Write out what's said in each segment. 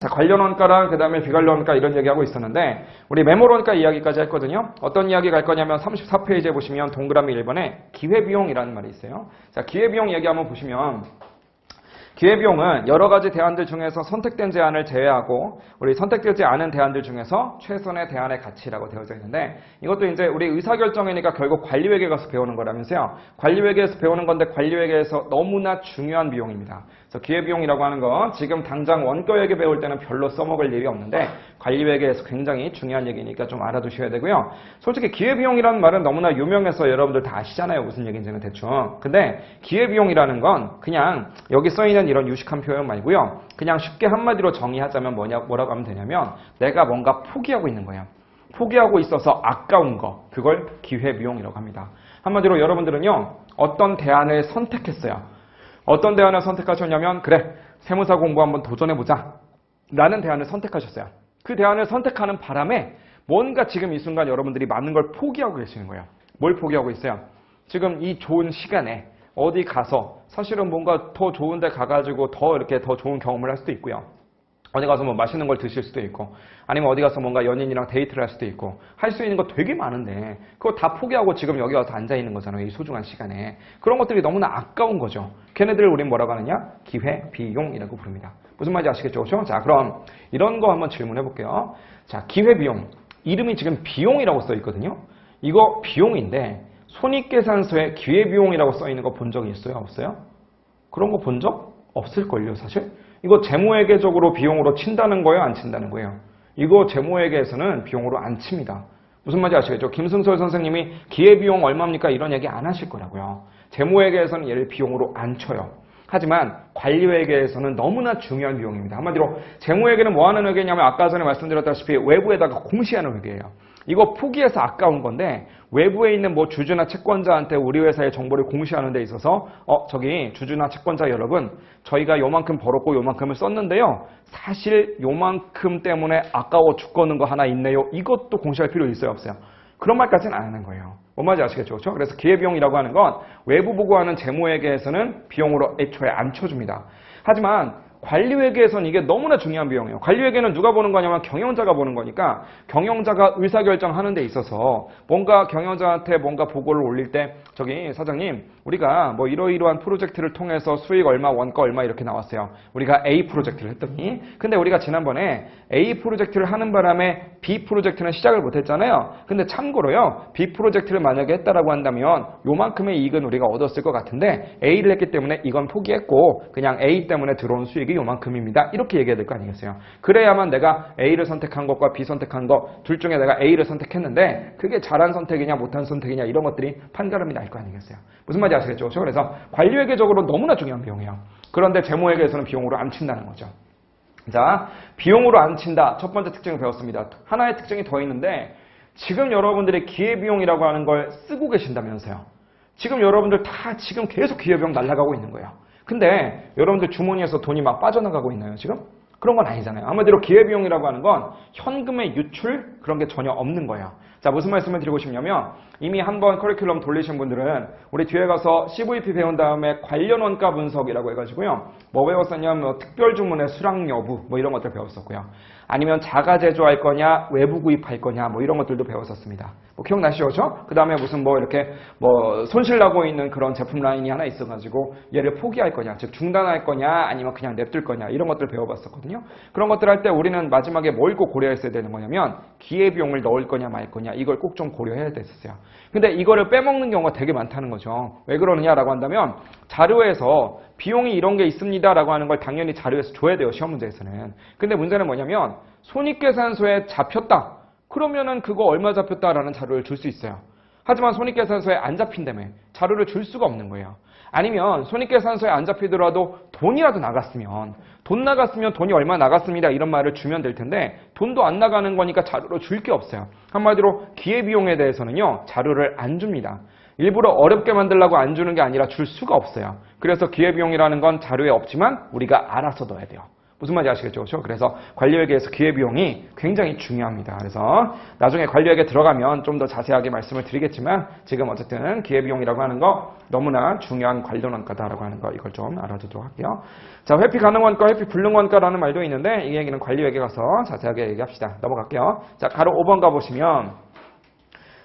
자, 관련 원가랑 그 다음에 비관련 원가 이런 얘기하고 있었는데 우리 매몰 원가 이야기까지 했거든요. 어떤 이야기 갈 거냐면 34페이지에 보시면 동그라미 1번에 기회비용이라는 말이 있어요. 자, 기회비용 얘기 한번 보시면 기회비용은 여러 가지 대안들 중에서 선택된 제안을 제외하고 우리 선택되지 않은 대안들 중에서 최선의 대안의 가치라고 되어져 있는데 이것도 이제 우리 의사결정이니까 결국 관리회계 가서 배우는 거라면서요. 관리회계에서 배우는 건데 관리회계에서 너무나 중요한 비용입니다. 그래서 기회비용이라고 하는 거 지금 당장 원가회계 배울 때는 별로 써먹을 일이 없는데 관리회계에서 굉장히 중요한 얘기니까 좀 알아두셔야 되고요. 솔직히 기회비용이라는 말은 너무나 유명해서 여러분들 다 아시잖아요. 무슨 얘기인지는 대충. 근데 기회비용이라는 건 그냥 여기 써있는 이런 유식한 표현 말고요. 그냥 쉽게 한마디로 정의하자면 뭐라고 하면 되냐면 내가 뭔가 포기하고 있는 거예요. 포기하고 있어서 아까운 거. 그걸 기회비용이라고 합니다. 한마디로 여러분들은요. 어떤 대안을 선택했어요. 어떤 대안을 선택하셨냐면 그래 세무사 공부 한번 도전해보자 라는 대안을 선택하셨어요. 그 대안을 선택하는 바람에 뭔가 지금 이 순간 여러분들이 많은 걸 포기하고 계시는 거예요. 뭘 포기하고 있어요? 지금 이 좋은 시간에 어디 가서 사실은 뭔가 더 좋은 데 가가지고 더 이렇게 더 좋은 경험을 할 수도 있고요. 어디 가서 뭐 맛있는 걸 드실 수도 있고 아니면 어디 가서 뭔가 연인이랑 데이트를 할 수도 있고 할 수 있는 거 되게 많은데 그거 다 포기하고 지금 여기 와서 앉아 있는 거잖아요. 이 소중한 시간에. 그런 것들이 너무나 아까운 거죠. 걔네들을 우린 뭐라고 하느냐? 기회비용이라고 부릅니다. 무슨 말인지 아시겠죠? 그렇죠? 자, 그럼 이런 거 한번 질문해 볼게요. 자, 기회비용. 이름이 지금 비용이라고 써 있거든요. 이거 비용인데 손익계산서에 기회비용이라고 써 있는 거 본 적이 있어요? 없어요? 그런 거 본 적 없을걸요, 사실? 이거 재무회계적으로 비용으로 친다는 거예요? 안 친다는 거예요? 이거 재무회계에서는 비용으로 안 칩니다. 무슨 말인지 아시겠죠? 김승철 선생님이 기회비용 얼마입니까? 이런 얘기 안 하실 거라고요. 재무회계에서는 얘를 비용으로 안 쳐요. 하지만 관리회계에서는 너무나 중요한 비용입니다. 한마디로 재무회계는 뭐 하는 회계냐면 아까 전에 말씀드렸다시피 외부에다가 공시하는 회계예요. 이거 포기해서 아까운 건데 외부에 있는 뭐 주주나 채권자한테 우리 회사의 정보를 공시하는 데 있어서 저기 주주나 채권자 여러분 저희가 요만큼 벌었고 요만큼을 썼는데요. 사실 요만큼 때문에 아까워 죽겠는 거 하나 있네요. 이것도 공시할 필요 있어요? 없어요? 그런 말까지는 안 하는 거예요. 뭔 말인지 아시겠죠? 그렇죠? 그래서 기회비용이라고 하는 건 외부 보고하는 재무회계에서는 비용으로 애초에 안 쳐줍니다. 하지만 관리회계에서는 이게 너무나 중요한 비용이에요. 관리회계는 누가 보는 거냐면 경영자가 보는 거니까 경영자가 의사결정하는 데 있어서 뭔가 경영자한테 뭔가 보고를 올릴 때 저기 사장님 우리가 뭐 이러이러한 프로젝트를 통해서 수익 얼마 원가 얼마 이렇게 나왔어요. 우리가 A 프로젝트를 했더니 근데 우리가 지난번에 A 프로젝트를 하는 바람에 B 프로젝트는 시작을 못했잖아요. 근데 참고로요. B 프로젝트를 만약에 했다라고 한다면 요만큼의 이익은 우리가 얻었을 것 같은데 A를 했기 때문에 이건 포기했고 그냥 A 때문에 들어온 수익이 요만큼입니다. 이렇게 얘기해야 될 거 아니겠어요? 그래야만 내가 A를 선택한 것과 B 선택한 것 둘 중에 내가 A를 선택했는데 그게 잘한 선택이냐 못한 선택이냐 이런 것들이 판가름이 날 거 아니겠어요? 무슨 말인지 아시겠죠? 그렇죠? 그래서 관리회계적으로 너무나 중요한 비용이에요. 그런데 재무회계에서는 비용으로 안 친다는 거죠. 자, 비용으로 안 친다. 첫 번째 특징을 배웠습니다. 하나의 특징이 더 있는데 지금 여러분들이 기회비용이라고 하는 걸 쓰고 계신다면서요. 지금 여러분들 다 지금 계속 기회비용 날아가고 있는 거예요. 근데 여러분들 주머니에서 돈이 막 빠져나가고 있나요, 지금? 그런 건 아니잖아요. 한마디로 기회비용이라고 하는 건 현금의 유출 그런 게 전혀 없는 거예요. 자, 무슨 말씀을 드리고 싶냐면 이미 한번 커리큘럼 돌리신 분들은 우리 뒤에 가서 CVP 배운 다음에 관련 원가 분석이라고 해가지고요. 뭐 배웠었냐면 뭐 특별주문의 수락 여부 뭐 이런 것들 배웠었고요. 아니면 자가 제조할 거냐 외부 구입할 거냐 뭐 이런 것들도 배웠었습니다. 뭐 기억나시죠? 그렇죠? 그 다음에 무슨 뭐 이렇게 뭐 손실나고 있는 그런 제품 라인이 하나 있어가지고 얘를 포기할 거냐 즉 중단할 거냐 아니면 그냥 냅둘 거냐 이런 것들 배워봤었거든요. 그런 것들 할 때 우리는 마지막에 뭘 꼭 고려했어야 되는 거냐면 기회비용을 넣을 거냐 말 거냐 이걸 꼭 좀 고려해야 됐었어요. 근데 이거를 빼먹는 경우가 되게 많다는 거죠. 왜 그러느냐라고 한다면 자료에서 비용이 이런 게 있습니다라고 하는 걸 당연히 자료에서 줘야 돼요. 시험 문제에서는. 근데 문제는 뭐냐면 손익계산서에 잡혔다. 그러면은 그거 얼마 잡혔다라는 자료를 줄 수 있어요. 하지만 손익계산서에 안 잡힌다며 자료를 줄 수가 없는 거예요. 아니면 손익계산서에 안 잡히더라도 돈이라도 나갔으면 돈 나갔으면 돈이 얼마 나갔습니다 이런 말을 주면 될 텐데 돈도 안 나가는 거니까 자료로 줄 게 없어요. 한마디로 기회비용에 대해서는요 자료를 안 줍니다. 일부러 어렵게 만들려고 안 주는 게 아니라 줄 수가 없어요. 그래서 기회비용이라는 건 자료에 없지만 우리가 알아서 넣어야 돼요. 무슨 말인지 아시겠죠? 그렇죠? 그래서 관리회계에서 기회비용이 굉장히 중요합니다. 그래서 나중에 관리회계 들어가면 좀 더 자세하게 말씀을 드리겠지만 지금 어쨌든 기회비용이라고 하는 거 너무나 중요한 관련 원가다라고 하는 거 이걸 좀 알아두도록 할게요. 자, 회피 가능 원가, 회피 불능 원가라는 말도 있는데 이 얘기는 관리회계 가서 자세하게 얘기합시다. 넘어갈게요. 자, 가로 5번 가보시면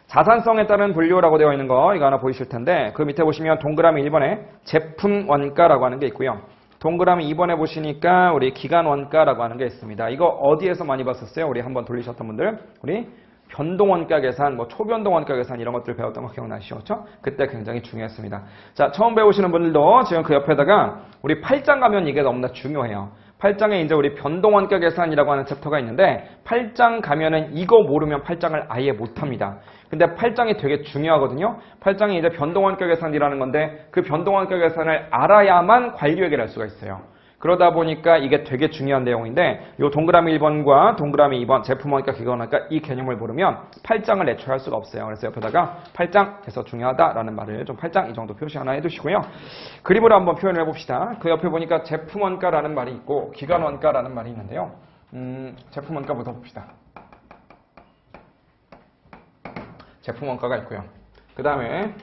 자산성에 따른 분류라고 되어 있는 거 이거 하나 보이실 텐데 그 밑에 보시면 동그라미 1번에 제품 원가라고 하는 게 있고요. 동그라미 2번에 보시니까 우리 기간 원가라고 하는 게 있습니다. 이거 어디에서 많이 봤었어요? 우리 한번 돌리셨던 분들 우리 변동 원가 계산, 뭐 초변동 원가 계산 이런 것들 배웠던 거 기억나시죠? 그렇죠? 그때 굉장히 중요했습니다. 자, 처음 배우시는 분들도 지금 그 옆에다가 우리 8장 가면 이게 너무나 중요해요. 8장에 이제 우리 변동 원가 계산이라고 하는 챕터가 있는데 8장 가면은 이거 모르면 8장을 아예 못합니다. 근데 8장이 되게 중요하거든요. 8장이 이제 변동 원가 계산이라는 건데 그 변동 원가 계산을 알아야만 관리회계를 할 수가 있어요. 그러다 보니까 이게 되게 중요한 내용인데 이 동그라미 1번과 동그라미 2번 제품 원가 기간 원가 이 개념을 모르면 8장을 내초할 수가 없어요. 그래서 옆에다가 8장 해서 중요하다라는 말을 좀 8장 이 정도 표시 하나 해두시고요. 그림으로 한번 표현을 해봅시다. 그 옆에 보니까 제품 원가라는 말이 있고 기간 원가라는 말이 있는데요. 제품 원가부터 봅시다. 제품 원가가 있고요. 그 다음에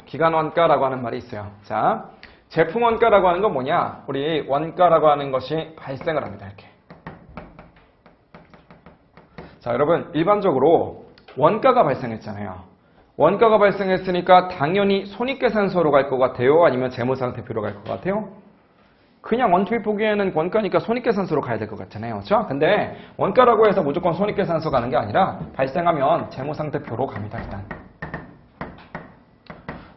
기간 원가라고 하는 말이 있어요. 자, 제품 원가라고 하는 건 뭐냐? 우리 원가라고 하는 것이 발생을 합니다. 이렇게. 자, 여러분 일반적으로 원가가 발생했잖아요. 원가가 발생했으니까 당연히 손익계산서로 갈 것 같아요? 아니면 재무상태표로 갈 것 같아요? 그냥 원투입 보기에는 원가니까 손익계산서로 가야 될 것 같잖아요. 그렇죠? 근데 원가라고 해서 무조건 손익계산서 가는 게 아니라 발생하면 재무상태표로 갑니다. 일단.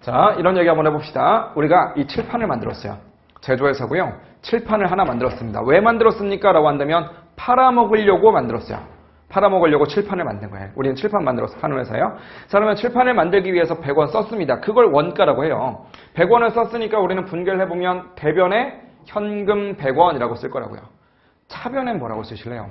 자, 이런 얘기 한번 해봅시다. 우리가 이 칠판을 만들었어요. 제조회사고요. 칠판을 하나 만들었습니다. 왜 만들었습니까? 라고 한다면 팔아먹으려고 만들었어요. 팔아먹으려고 칠판을 만든 거예요. 우리는 칠판 만들어서 파는 회사예요. 자, 그러면 칠판을 만들기 위해서 100원 썼습니다. 그걸 원가라고 해요. 100원을 썼으니까 우리는 분개를 해보면 대변에 현금 100원이라고 쓸 거라고요. 차변엔 뭐라고 쓰실래요?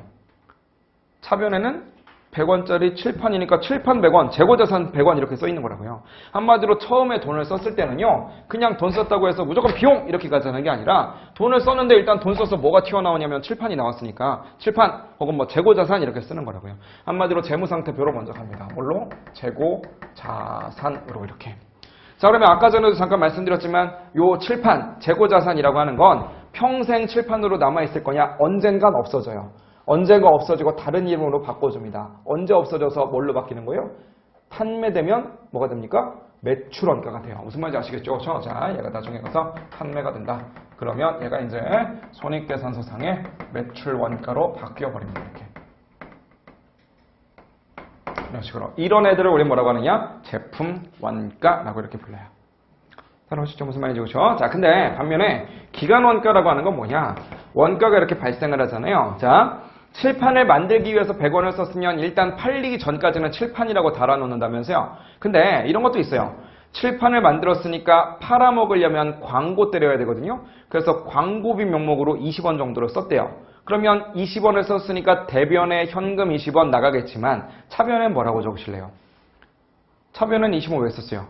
차변에는 100원짜리 칠판이니까 칠판 100원, 재고자산 100원 이렇게 써 있는 거라고요. 한마디로 처음에 돈을 썼을 때는요. 그냥 돈 썼다고 해서 무조건 비용 이렇게 가자는 게 아니라 돈을 썼는데 일단 돈 써서 뭐가 튀어나오냐면 칠판이 나왔으니까 칠판 혹은 뭐 재고자산 이렇게 쓰는 거라고요. 한마디로 재무상태표로 먼저 갑니다. 뭘로? 재고자산으로 이렇게. 자, 그러면 아까 전에도 잠깐 말씀드렸지만 요 칠판, 재고자산이라고 하는 건 평생 칠판으로 남아있을 거냐? 언젠간 없어져요. 언제가 없어지고 다른 이름으로 바꿔줍니다. 언제 없어져서 뭘로 바뀌는 거예요? 판매되면 뭐가 됩니까? 매출원가가 돼요. 무슨 말인지 아시겠죠? 자, 얘가 나중에 가서 판매가 된다. 그러면 얘가 이제 손익계산서상의 매출원가로 바뀌어버립니다. 이렇게. 이런 식으로. 이런 애들을 우리 뭐라고 하느냐? 제품원가라고 이렇게 불러요. 따라오시죠? 무슨 말인지 그렇죠? 자, 근데 반면에 기간원가라고 하는 건 뭐냐? 원가가 이렇게 발생을 하잖아요. 자, 칠판을 만들기 위해서 100원을 썼으면 일단 팔리기 전까지는 칠판이라고 달아놓는다면서요. 근데 이런 것도 있어요. 칠판을 만들었으니까 팔아먹으려면 광고 때려야 되거든요. 그래서 광고비 명목으로 20원 정도를 썼대요. 그러면 20원을 썼으니까 대변에 현금 20원 나가겠지만 차변엔 뭐라고 적으실래요? 차변은 20원 왜 썼어요?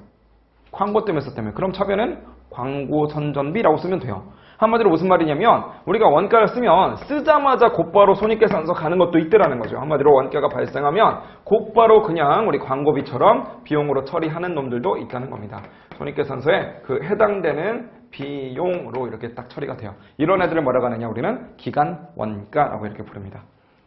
광고 때문에 썼다며. 그럼 차변은 광고 선전비라고 쓰면 돼요. 한마디로 무슨 말이냐면 우리가 원가를 쓰면 쓰자마자 곧바로 손익계산서 가는 것도 있더라는 거죠. 한마디로 원가가 발생하면 곧바로 그냥 우리 광고비처럼 비용으로 처리하는 놈들도 있다는 겁니다. 손익계산서에 그 해당되는 비용으로 이렇게 딱 처리가 돼요. 이런 애들을 뭐라고 하느냐? 우리는 기간원가라고 이렇게 부릅니다.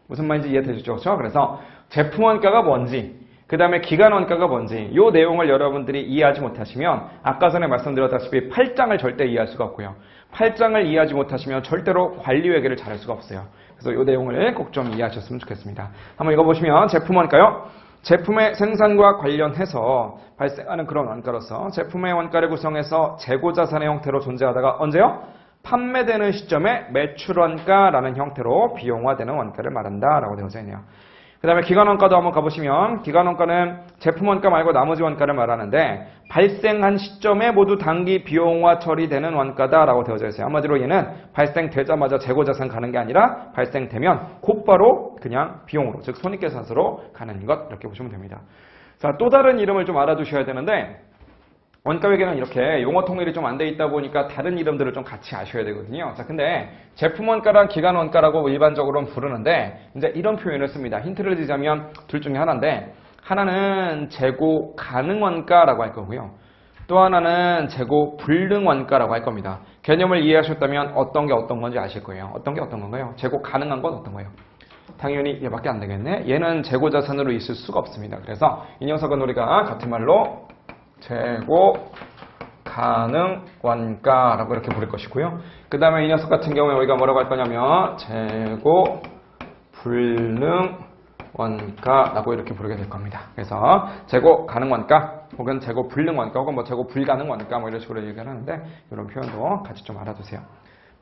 무슨 말인지 이해되시죠? 그렇죠? 그래서 제품원가가 뭔지 그 다음에 기간원가가 뭔지 이 내용을 여러분들이 이해하지 못하시면 아까 전에 말씀드렸다시피 8장을 절대 이해할 수가 없고요. 8장을 이해하지 못하시면 절대로 관리회계를 잘할 수가 없어요. 그래서 이 내용을 꼭 좀 이해하셨으면 좋겠습니다. 한번 읽어보시면 제품원가요. 제품의 생산과 관련해서 발생하는 그런 원가로서 제품의 원가를 구성해서 재고자산의 형태로 존재하다가 언제요? 판매되는 시점에 매출원가라는 형태로 비용화되는 원가를 말한다라고 되어져 있네요. 그 다음에 기간원가도 한번 가보시면 기간원가는 제품원가 말고 나머지 원가를 말하는데 발생한 시점에 모두 단기 비용화 처리되는 원가다라고 되어져 있어요. 한마디로 얘는 발생되자마자 재고자산 가는 게 아니라 발생되면 곧바로 그냥 비용으로 즉 손익계산서로 가는 것 이렇게 보시면 됩니다. 자, 또 다른 이름을 좀 알아두셔야 되는데 원가 회계는 이렇게 용어 통일이 좀 안 돼 있다 보니까 다른 이름들을 좀 같이 아셔야 되거든요. 자, 근데 제품 원가랑 기간 원가라고 일반적으로는 부르는데 이제 이런 표현을 씁니다. 힌트를 드리자면 둘 중에 하나인데 하나는 재고 가능 원가라고 할 거고요. 또 하나는 재고 불능 원가라고 할 겁니다. 개념을 이해하셨다면 어떤 게 어떤 건지 아실 거예요. 어떤 게 어떤 건가요? 재고 가능한 건 어떤 거예요? 당연히 얘밖에 안 되겠네. 얘는 재고 자산으로 있을 수가 없습니다. 그래서 이 녀석은 우리가 같은 말로 재고 가능 원가라고 이렇게 부를 것이고요. 그 다음에 이 녀석 같은 경우에 우리가 뭐라고 할 거냐면 재고 불능 원가라고 이렇게 부르게 될 겁니다. 그래서 재고 가능 원가 혹은 재고 불능 원가 혹은 뭐 재고 불가능 원가 뭐 이런 식으로 얘기를 하는데 이런 표현도 같이 좀 알아두세요.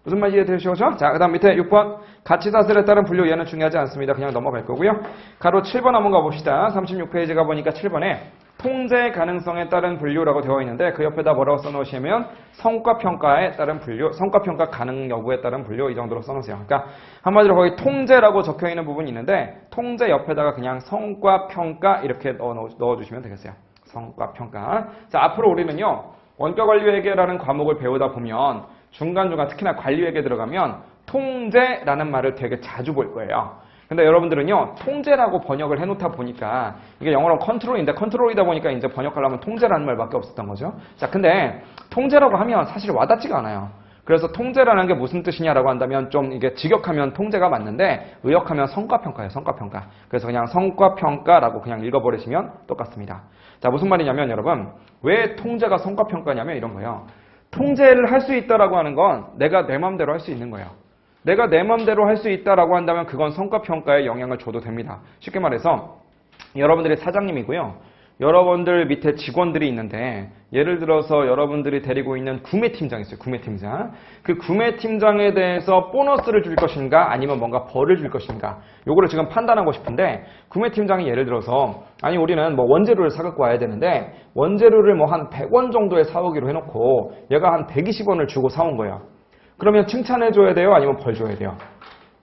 무슨 말인지 이해되시죠? 자, 그 다음 밑에 6번 가치사슬에 따른 분류 얘는 중요하지 않습니다. 그냥 넘어갈 거고요. 가로 7번 한번 가봅시다. 36페이지 가보니까 7번에 통제 가능성에 따른 분류라고 되어 있는데 그 옆에다 뭐라고 써놓으시면 성과평가에 따른 분류, 성과평가 가능 여부에 따른 분류 이 정도로 써놓으세요. 그러니까 한마디로 거기 통제라고 적혀있는 부분이 있는데 통제 옆에다가 그냥 성과평가 이렇게 넣어주시면 되겠어요. 성과평가. 자, 앞으로 우리는요. 원가관리회계라는 과목을 배우다 보면 중간중간 특히나 관리회계 들어가면 통제라는 말을 되게 자주 볼 거예요. 근데 여러분들은요, 통제라고 번역을 해놓다 보니까 이게 영어로 컨트롤인데 컨트롤이다 보니까 이제 번역하려면 통제라는 말밖에 없었던 거죠. 자, 근데 통제라고 하면 사실 와닿지가 않아요. 그래서 통제라는 게 무슨 뜻이냐라고 한다면 좀 이게 직역하면 통제가 맞는데 의역하면 성과평가예요. 성과평가. 그래서 그냥 성과평가라고 그냥 읽어버리시면 똑같습니다. 자, 무슨 말이냐면 여러분, 왜 통제가 성과평가냐면 이런 거예요. 통제를 할 수 있다라고 하는 건 내가 내 마음대로 할 수 있는 거예요. 내가 내 마음대로 할 수 있다라고 한다면 그건 성과평가에 영향을 줘도 됩니다. 쉽게 말해서 여러분들이 사장님이고요. 여러분들 밑에 직원들이 있는데 예를 들어서 여러분들이 데리고 있는 구매팀장 있어요. 구매팀장. 그 구매팀장에 대해서 보너스를 줄 것인가 아니면 뭔가 벌을 줄 것인가 요거를 지금 판단하고 싶은데 구매팀장이 예를 들어서 아니 우리는 뭐 원재료를 사갖고 와야 되는데 원재료를 뭐 한 100원 정도에 사오기로 해놓고 얘가 한 120원을 주고 사온 거예요. 그러면 칭찬해줘야 돼요? 아니면 벌 줘야 돼요?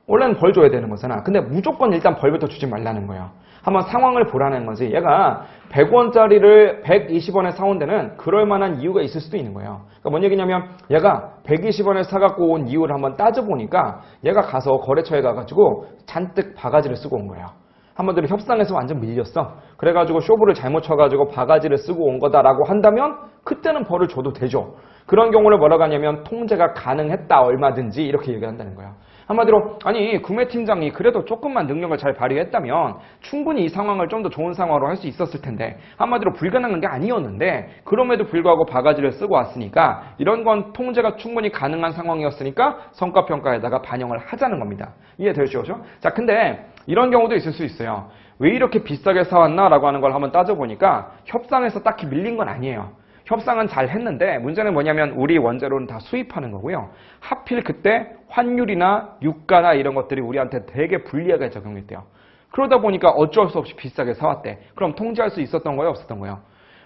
원래는 벌 줘야 되는 거잖아. 근데 무조건 일단 벌부터 주지 말라는 거예요. 한번 상황을 보라는 거지. 얘가 100원짜리를 120원에 사온 데는 그럴 만한 이유가 있을 수도 있는 거예요. 그러니까 뭔 얘기냐면 얘가 120원에 사갖고 온 이유를 한번 따져보니까 얘가 가서 거래처에 가가지고 잔뜩 바가지를 쓰고 온 거예요. 한번들은 협상에서 완전 밀렸어. 그래가지고 쇼부를 잘못 쳐가지고 바가지를 쓰고 온 거다라고 한다면 그때는 벌을 줘도 되죠. 그런 경우를 뭐라고 하냐면 통제가 가능했다 얼마든지 이렇게 얘기한다는 거예요. 한마디로 아니 구매팀장이 그래도 조금만 능력을 잘 발휘했다면 충분히 이 상황을 좀 더 좋은 상황으로 할 수 있었을 텐데 한마디로 불가능한 게 아니었는데 그럼에도 불구하고 바가지를 쓰고 왔으니까 이런 건 통제가 충분히 가능한 상황이었으니까 성과평가에다가 반영을 하자는 겁니다. 이해되시죠? 자, 근데 이런 경우도 있을 수 있어요. 왜 이렇게 비싸게 사왔나? 라고 하는 걸 한번 따져보니까 협상에서 딱히 밀린 건 아니에요. 협상은 잘 했는데 문제는 뭐냐면 우리 원재료는 다 수입하는 거고요. 하필 그때 환율이나 유가나 이런 것들이 우리한테 되게 불리하게 적용했대요. 그러다 보니까 어쩔 수 없이 비싸게 사왔대. 그럼 통제할 수 있었던 거예요? 없었던 거예요?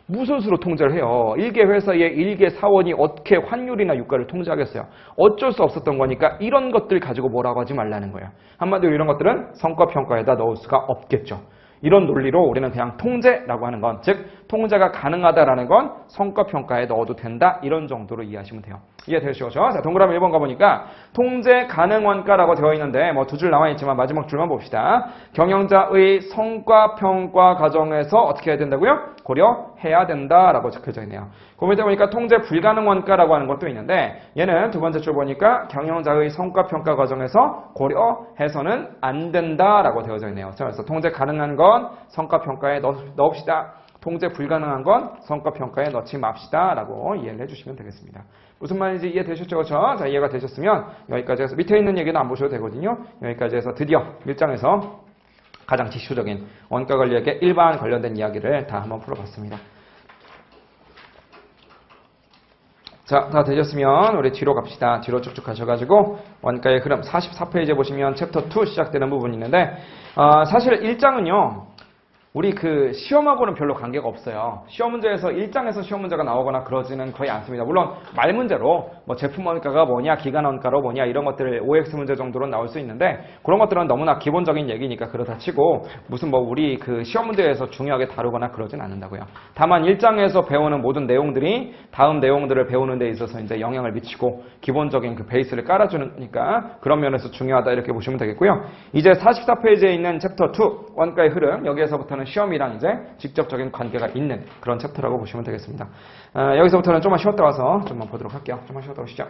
무슨 수로 통제를 해요? 일개 회사의 일개 사원이 어떻게 환율이나 유가를 통제하겠어요? 어쩔 수 없었던 거니까 이런 것들 가지고 뭐라고 하지 말라는 거예요. 한마디로 이런 것들은 성과평가에다 넣을 수가 없겠죠. 이런 논리로 우리는 그냥 통제라고 하는 건, 즉 통제가 가능하다라는 건 성과평가에 넣어도 된다 이런 정도로 이해하시면 돼요. 이해되시죠? 자, 동그라미 1번 가보니까 통제 가능 원가라고 되어 있는데 뭐 두 줄 나와 있지만 마지막 줄만 봅시다. 경영자의 성과평가 과정에서 어떻게 해야 된다고요? 고려해야 된다라고 적혀져 있네요. 그 밑에 보니까 통제 불가능 원가라고 하는 것도 있는데 얘는 두 번째 줄 보니까 경영자의 성과평가 과정에서 고려해서는 안 된다라고 되어져 있네요. 그래서 통제 가능한 건 성과평가에 넣읍시다. 통제 불가능한 건 성과평가에 넣지 맙시다 라고 이해를 해주시면 되겠습니다. 무슨 말인지 이해되셨죠? 그렇죠? 자, 이해가 되셨으면 여기까지 해서 밑에 있는 얘기는 안 보셔도 되거든요. 여기까지 해서 드디어 1장에서 가장 기초적인 원가관리에게 일반 관련된 이야기를 다 한번 풀어봤습니다. 자, 다 되셨으면 우리 뒤로 갑시다. 뒤로 쭉쭉 가셔가지고 원가의 흐름 44페이지에 보시면 챕터 2 시작되는 부분이 있는데 사실 1장은요. 우리 그 시험하고는 별로 관계가 없어요. 시험 문제에서 1장에서 시험 문제가 나오거나 그러지는 거의 않습니다. 물론 말 문제로 뭐 제품 원가가 뭐냐, 기간 원가로 뭐냐 이런 것들 OX 문제 정도로 나올 수 있는데 그런 것들은 너무나 기본적인 얘기니까 그렇다 치고 무슨 뭐 우리 그 시험 문제에서 중요하게 다루거나 그러진 않는다고요. 다만 1장에서 배우는 모든 내용들이 다음 내용들을 배우는 데 있어서 이제 영향을 미치고 기본적인 그 베이스를 깔아주니까 그런 면에서 중요하다 이렇게 보시면 되겠고요. 이제 44페이지에 있는 챕터 2 원가의 흐름 여기에서부터는 시험이랑 이제 직접적인 관계가 있는 그런 챕터라고 보시면 되겠습니다. 여기서부터는 좀만 쉬었다 와서 좀만 보도록 할게요. 좀만 쉬었다 오시죠.